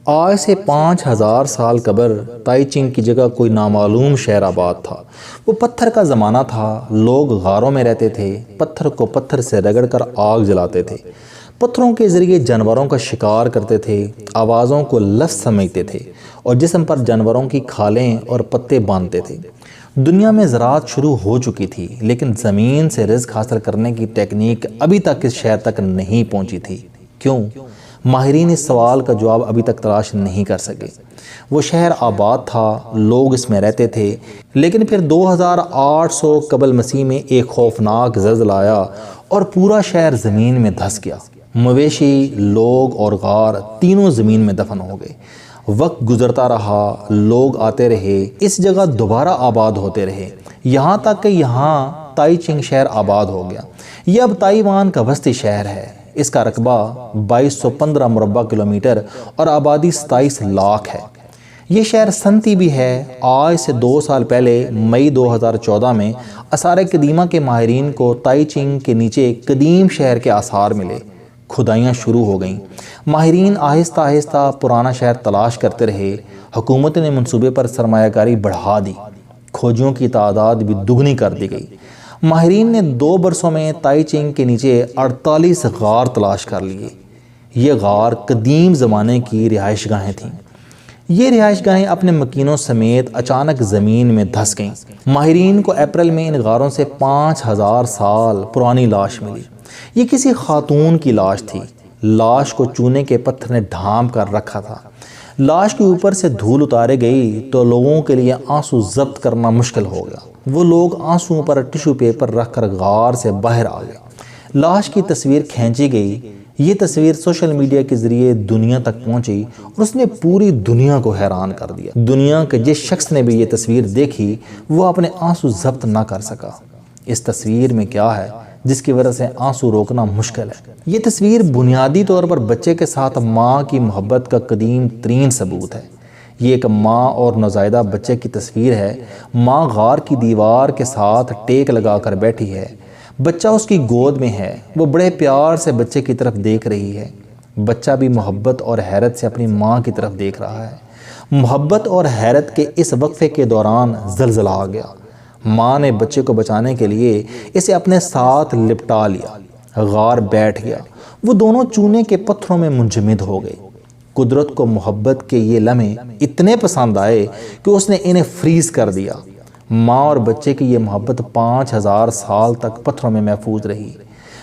آج سے 5000 سال قبل تائی چنگ کی جگہ کوئی نامعلوم شہر آباد تھا۔ وہ پتھر کا زمانہ تھا، لوگ غاروں میں رہتے تھے، پتھر کو پتھر سے رگڑ کر آگ جلاتے تھے، پتھروں کے ذریعے جانوروں کا شکار کرتے تھے، آوازوں کو لفظ سمجھتے تھے اور جسم پر جانوروں کی کھالیں اور پتے باندھتے تھے۔ دنیا میں زراعت شروع ہو چکی تھی، لیکن زمین سے رزق حاصل کرنے کی ٹیکنیک ابھی تک اس شہر تک نہیں پہنچی تھی۔ کیوں؟ ماہرین اس سوال کا جواب ابھی تک تلاش نہیں کر سکے۔ وہ شہر آباد تھا، لوگ اس میں رہتے تھے، لیکن پھر 2800 قبل مسیح میں ایک خوفناک زلزلہ آیا اور پورا شہر زمین میں دھس گیا۔ مویشی، لوگ اور غار تینوں زمین میں دفن ہو گئے۔ وقت گزرتا رہا، لوگ آتے رہے، اس جگہ دوبارہ آباد ہوتے رہے، یہاں تک کہ یہاں تائی چنگ شہر آباد ہو گیا۔ یہ اب تائیوان کا وسطی شہر ہے۔ اس کا رقبہ 2215 مربع کلومیٹر اور آبادی 27 لاکھ ہے۔ یہ شہر صنعتی بھی ہے۔ آج سے 2 سال پہلے مئی 2014 میں آثار قدیمہ کے ماہرین کو تائی چنگ کے نیچے قدیم شہر کے آثار ملے۔ کھدائیاں شروع ہو گئیں۔ ماہرین آہستہ آہستہ پرانا شہر تلاش کرتے رہے۔ حکومت نے منصوبے پر سرمایہ کاری بڑھا دی، کھوجیوں کی تعداد بھی دگنی کر دی گئی۔ ماہرین نے 2 برسوں میں تائی چنگ کے نیچے 48 غار تلاش کر لیے۔ یہ غار قدیم زمانے کی رہائش گاہیں تھیں۔ یہ رہائش گاہیں اپنے مکینوں سمیت اچانک زمین میں دھس گئیں۔ ماہرین کو اپریل میں ان غاروں سے 5000 سال پرانی لاش ملی۔ یہ کسی خاتون کی لاش تھی۔ لاش کو چونے کے پتھر نے ڈھانپ کر رکھا تھا۔ لاش کے اوپر سے دھول اتارے گئی تو لوگوں کے لیے آنسو ضبط کرنا مشکل ہو گیا۔ وہ لوگ آنسوؤں پر ٹشو پیپر رکھ کر غار سے باہر آ گئے۔ لاش کی تصویر کھینچی گئی۔ یہ تصویر سوشل میڈیا کے ذریعے دنیا تک پہنچی اور اس نے پوری دنیا کو حیران کر دیا۔ دنیا کے جس شخص نے بھی یہ تصویر دیکھی وہ اپنے آنسو ضبط نہ کر سکا۔ اس تصویر میں کیا ہے جس کی وجہ سے آنسو روکنا مشکل ہے؟ یہ تصویر بنیادی طور پر بچے کے ساتھ ماں کی محبت کا قدیم ترین ثبوت ہے۔ یہ ایک ماں اور نوزائیدہ بچے کی تصویر ہے۔ ماں غار کی دیوار کے ساتھ ٹیک لگا کر بیٹھی ہے، بچہ اس کی گود میں ہے، وہ بڑے پیار سے بچے کی طرف دیکھ رہی ہے۔ بچہ بھی محبت اور حیرت سے اپنی ماں کی طرف دیکھ رہا ہے۔ محبت اور حیرت کے اس وقفے کے دوران زلزلہ آ گیا۔ ماں نے بچے کو بچانے کے لیے اسے اپنے ساتھ لپٹا لیا۔ غار بیٹھ گیا۔ وہ دونوں چونے کے پتھروں میں منجمد ہو گئے۔ قدرت کو محبت کے یہ لمحے اتنے پسند آئے کہ اس نے انہیں فریز کر دیا۔ ماں اور بچے کی یہ محبت 5000 سال تک پتھروں میں محفوظ رہی۔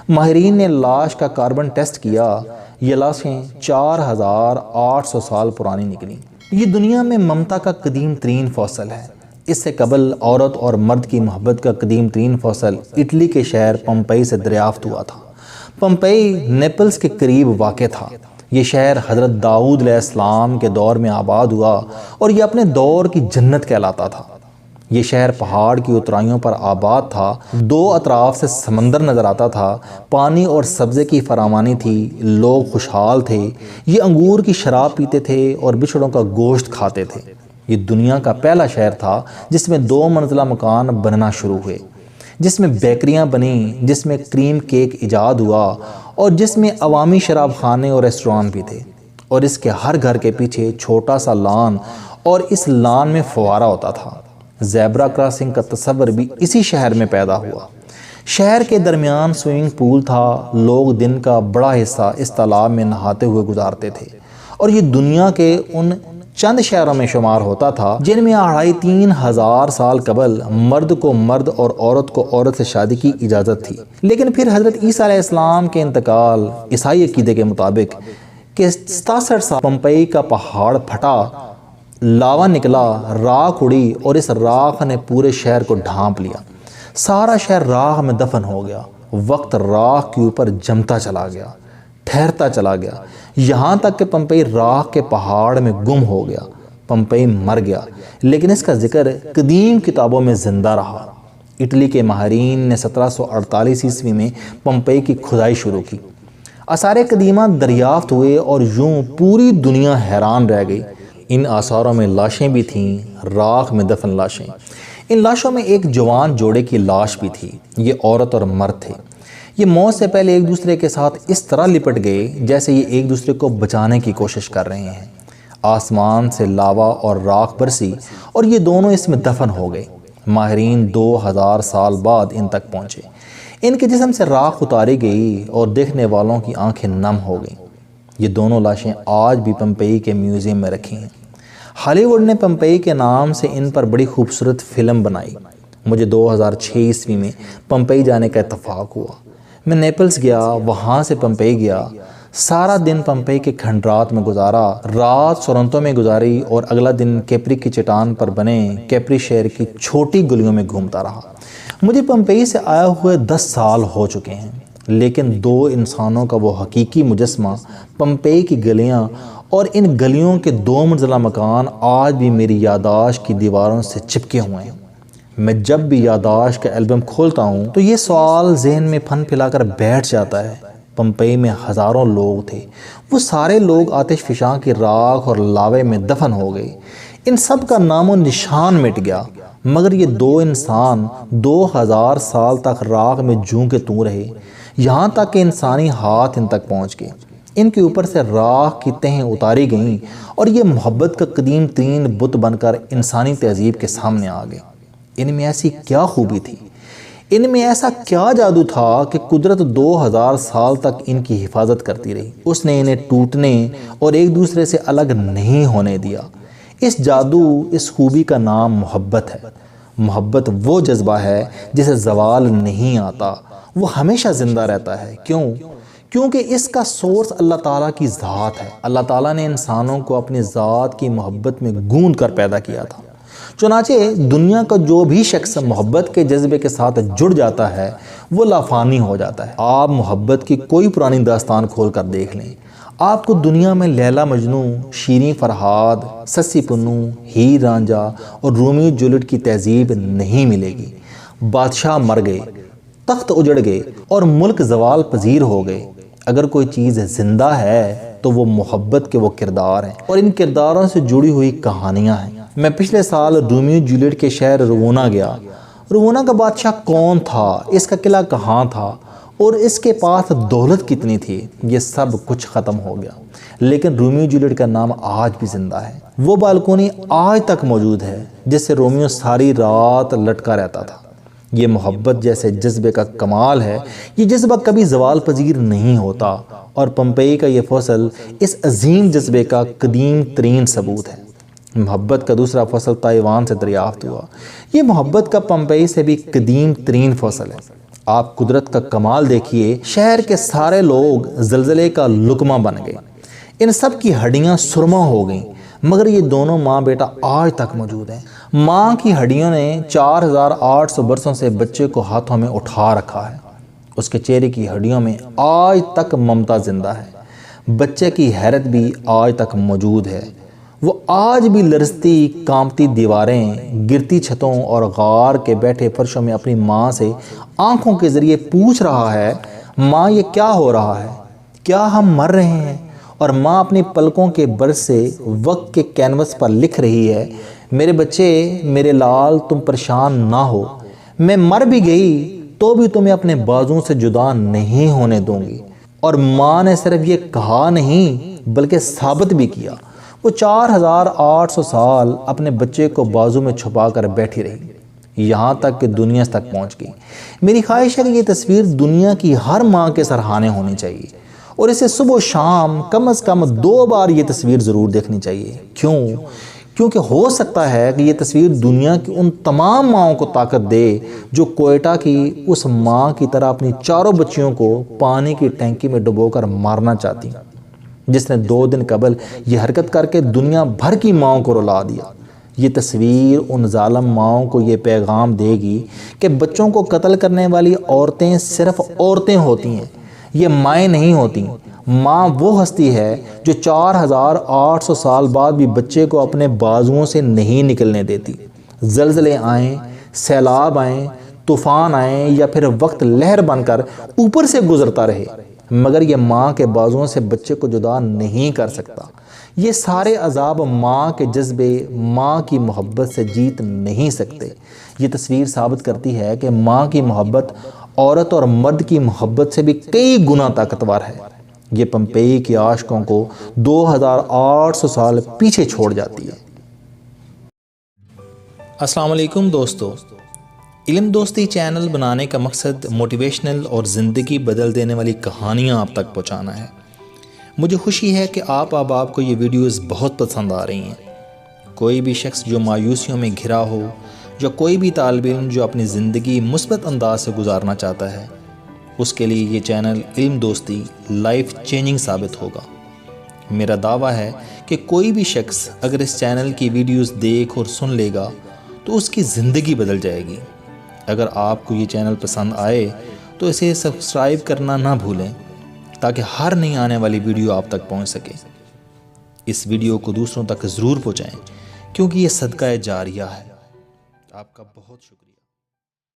ماہرین نے لاش کا کاربن ٹیسٹ کیا۔ یہ لاشیں 4800 سال پرانی نکلیں۔ یہ دنیا میں ممتا کا قدیم ترین فوسل ہے۔ اس سے قبل عورت اور مرد کی محبت کا قدیم ترین فوسل اٹلی کے شہر پمپئی سے دریافت ہوا تھا۔ پمپئی نیپلز کے قریب واقع تھا۔ یہ شہر حضرت داؤد علیہ السلام کے دور میں آباد ہوا اور یہ اپنے دور کی جنت کہلاتا تھا۔ یہ شہر پہاڑ کی اترائیوں پر آباد تھا۔ 2 اطراف سے سمندر نظر آتا تھا۔ پانی اور سبزے کی فراوانی تھی۔ لوگ خوشحال تھے۔ یہ انگور کی شراب پیتے تھے اور بچھڑوں کا گوشت کھاتے تھے۔ یہ دنیا کا پہلا شہر تھا جس میں 2 منزلہ مکان بننا شروع ہوئے، جس میں بیکریاں بنیں، جس میں کریم کیک ایجاد ہوا اور جس میں عوامی شراب خانے اور ریسٹوران بھی تھے، اور اس کے ہر گھر کے پیچھے چھوٹا سا لان اور اس لان میں فوارہ ہوتا تھا۔ زیبرا کراسنگ کا تصور بھی اسی شہر میں پیدا ہوا۔ شہر کے درمیان سوئمنگ پول تھا۔ لوگ دن کا بڑا حصہ اس تالاب میں نہاتے ہوئے گزارتے تھے، اور یہ دنیا کے ان چند شہروں میں شمار ہوتا تھا جن میں 2500 سال قبل مرد کو مرد اور عورت کو عورت سے شادی کی اجازت تھی۔ لیکن پھر حضرت عیسیٰ علیہ السلام کے انتقال، عیسائی عقیدے کے مطابق، کہ 67 سال پمپئی کا پہاڑ پھٹا، لاوا نکلا، راکھ اڑی اور اس راکھ نے پورے شہر کو ڈھانپ لیا۔ سارا شہر راکھ میں دفن ہو گیا۔ وقت راکھ کے اوپر جمتا چلا گیا، ٹھہرتا چلا گیا، یہاں تک کہ پمپئی راکھ کے پہاڑ میں گم ہو گیا۔ پمپئی مر گیا، لیکن اس کا ذکر قدیم کتابوں میں زندہ رہا۔ اٹلی کے ماہرین نے 1748 عیسوی میں پمپئی کی کھدائی شروع کی۔ آثار قدیمہ دریافت ہوئے اور یوں پوری دنیا حیران رہ گئی۔ ان آثاروں میں لاشیں بھی تھیں، راکھ میں دفن لاشیں۔ ان لاشوں میں ایک جوان جوڑے کی لاش بھی تھی۔ یہ عورت اور مرد تھے۔ یہ موت سے پہلے ایک دوسرے کے ساتھ اس طرح لپٹ گئے جیسے یہ ایک دوسرے کو بچانے کی کوشش کر رہے ہیں۔ آسمان سے لاوا اور راکھ برسی اور یہ دونوں اس میں دفن ہو گئے۔ ماہرین 2000 سال بعد ان تک پہنچے۔ ان کے جسم سے راکھ اتاری گئی اور دیکھنے والوں کی آنکھیں نم ہو گئیں۔ یہ دونوں لاشیں آج بھی پمپئی کے میوزیم میں رکھی ہیں۔ ہالی ووڈ نے پمپئی کے نام سے ان پر بڑی خوبصورت فلم بنائی۔ مجھے 2006 میں پمپئی جانے کا اتفاق ہوا۔ میں نیپلز گیا، وہاں سے پمپئی گیا، سارا دن پمپئی کے کھنڈرات میں گزارا، رات سورنتو میں گزاری اور اگلا دن کیپری کی چٹان پر بنے کیپری شہر کی چھوٹی گلیوں میں گھومتا رہا۔ مجھے پمپئی سے آیا ہوئے 10 سال ہو چکے ہیں، لیکن 2 انسانوں کا وہ حقیقی مجسمہ، پمپئی کی گلیاں اور ان گلیوں کے 2 منزلہ مکان آج بھی میری یادداشت کی دیواروں سے چپکے ہوئے ہیں۔ میں جب بھی یادداشت کا البم کھولتا ہوں تو یہ سوال ذہن میں پھن پھلا کر بیٹھ جاتا ہے۔ پمپئی میں ہزاروں لوگ تھے، وہ سارے لوگ آتش فشاں کی راکھ اور لاوے میں دفن ہو گئے۔ ان سب کا نام و نشان مٹ گیا، مگر یہ 2 انسان 2000 سال تک راکھ میں جوں کے توں رہے، یہاں تک کہ انسانی ہاتھ ان تک پہنچ گئے۔ ان کے اوپر سے راکھ کی تہیں اتاری گئیں اور یہ محبت کا قدیم ترین بت بن کر انسانی تہذیب کے سامنے آ گئے۔ ان میں ایسی کیا خوبی تھی، ان میں ایسا کیا جادو تھا کہ قدرت 2000 سال تک ان کی حفاظت کرتی رہی۔ اس نے انہیں ٹوٹنے اور ایک دوسرے سے الگ نہیں ہونے دیا۔ اس جادو، اس خوبی کا نام محبت ہے۔ محبت وہ جذبہ ہے جسے زوال نہیں آتا، وہ ہمیشہ زندہ رہتا ہے۔ کیونکہ اس کا سورس اللہ تعالیٰ کی ذات ہے۔ اللہ تعالیٰ نے انسانوں کو اپنی ذات کی محبت میں گوندھ کر پیدا کیا تھا۔ چنانچہ دنیا کا جو بھی شخص محبت کے جذبے کے ساتھ جڑ جاتا ہے وہ لافانی ہو جاتا ہے۔ آپ محبت کی کوئی پرانی داستان کھول کر دیکھ لیں، آپ کو دنیا میں لیلا مجنوں، شیریں فرہاد، سسی پنو، ہیر رانجھا اور رومیو جولیٹ کی تہذیب نہیں ملے گی۔ بادشاہ مر گئے، تخت اجڑ گئے اور ملک زوال پذیر ہو گئے۔ اگر کوئی چیز زندہ ہے تو وہ محبت کے وہ کردار ہیں اور ان کرداروں سے جڑی ہوئی کہانیاں ہیں۔ میں پچھلے سال رومیو جولیٹ کے شہر روونا گیا۔ روونا کا بادشاہ کون تھا، اس کا قلعہ کہاں تھا اور اس کے پاس دولت کتنی تھی، یہ سب کچھ ختم ہو گیا، لیکن رومیو جولیٹ کا نام آج بھی زندہ ہے۔ وہ بالکونی آج تک موجود ہے جس سے رومیو ساری رات لٹکا رہتا تھا۔ یہ محبت جیسے جذبے کا کمال ہے، یہ جذبہ کبھی زوال پذیر نہیں ہوتا، اور پمپئی کا یہ فصل اس عظیم جذبے کا قدیم ترین ثبوت ہے۔ محبت کا دوسرا فصل تائیوان سے دریافت ہوا۔ یہ محبت کا پمپئی سے بھی قدیم ترین فصل ہے۔ آپ قدرت کا کمال دیکھیے، شہر کے سارے لوگ زلزلے کا لقمہ بن گئے، ان سب کی ہڈیاں سرما ہو گئیں، مگر یہ دونوں ماں بیٹا آج تک موجود ہیں۔ ماں کی ہڈیوں نے 4800 برسوں سے بچے کو ہاتھوں میں اٹھا رکھا ہے۔ اس کے چہرے کی ہڈیوں میں آج تک ممتا زندہ ہے۔ بچے کی حیرت بھی آج تک موجود ہے۔ وہ آج بھی لرزتی کانپتی دیواریں، گرتی چھتوں اور غار کے بیٹھے فرشوں میں اپنی ماں سے آنکھوں کے ذریعے پوچھ رہا ہے، ماں یہ کیا ہو رہا ہے؟ کیا ہم مر رہے ہیں؟ اور ماں اپنی پلکوں کے برس سے وقت کے کینوس پر لکھ رہی ہے، میرے بچے، میرے لال، تم پریشان نہ ہو، میں مر بھی گئی تو بھی تمہیں اپنے بازوں سے جدا نہیں ہونے دوں گی۔ اور ماں نے صرف یہ کہا نہیں بلکہ ثابت بھی کیا۔ وہ 4800 سال اپنے بچے کو بازو میں چھپا کر بیٹھی رہی، یہاں تک کہ دنیا تک پہنچ گئی۔ میری خواہش ہے کہ یہ تصویر دنیا کی ہر ماں کے سرہانے ہونی چاہیے، اور اسے صبح و شام کم از کم 2 بار یہ تصویر ضرور دیکھنی چاہیے۔ کیونکہ ہو سکتا ہے کہ یہ تصویر دنیا کی ان تمام ماؤں کو طاقت دے جو کوئٹہ کی اس ماں کی طرح اپنی 4 بچیوں کو پانی کی ٹینکی میں ڈبو کر مارنا چاہتی ہیں، جس نے 2 دن قبل یہ حرکت کر کے دنیا بھر کی ماؤں کو رلا دیا۔ یہ تصویر ان ظالم ماؤں کو یہ پیغام دے گی کہ بچوں کو قتل کرنے والی عورتیں صرف عورتیں ہوتی ہیں، یہ مائیں نہیں ہوتی۔ ماں وہ ہستی ہے جو 4800 سال بعد بھی بچے کو اپنے بازوؤں سے نہیں نکلنے دیتی۔ زلزلے آئیں، سیلاب آئیں، طوفان آئیں یا پھر وقت لہر بن کر اوپر سے گزرتا رہے، مگر یہ ماں کے بازوؤں سے بچے کو جدا نہیں کر سکتا۔ یہ سارے عذاب ماں کے جذبے، ماں کی محبت سے جیت نہیں سکتے۔ یہ تصویر ثابت کرتی ہے کہ ماں کی محبت عورت اور مرد کی محبت سے بھی کئی گنا طاقتور ہے۔ یہ پمپئی کے عاشقوں کو 2800 سال پیچھے چھوڑ جاتی ہے۔ السلام علیکم دوستو، علم دوستی چینل بنانے کا مقصد موٹیویشنل اور زندگی بدل دینے والی کہانیاں آپ تک پہنچانا ہے۔ مجھے خوشی ہے کہ آپ کو یہ ویڈیوز بہت پسند آ رہی ہیں۔ کوئی بھی شخص جو مایوسیوں میں گھرا ہو، یا کوئی بھی طالب علم جو اپنی زندگی مثبت انداز سے گزارنا چاہتا ہے، اس کے لیے یہ چینل علم دوستی لائف چینجنگ ثابت ہوگا۔ میرا دعویٰ ہے کہ کوئی بھی شخص اگر اس چینل کی ویڈیوز دیکھ اور سن لے گا تو اس کی زندگی بدل جائے گی۔ اگر آپ کو یہ چینل پسند آئے تو اسے سبسکرائب کرنا نہ بھولیں تاکہ ہر نئی آنے والی ویڈیو آپ تک پہنچ سکے۔ اس ویڈیو کو دوسروں تک ضرور پہنچائیں کیونکہ یہ صدقہ جاریہ ہے۔ آپ کا بہت شکریہ۔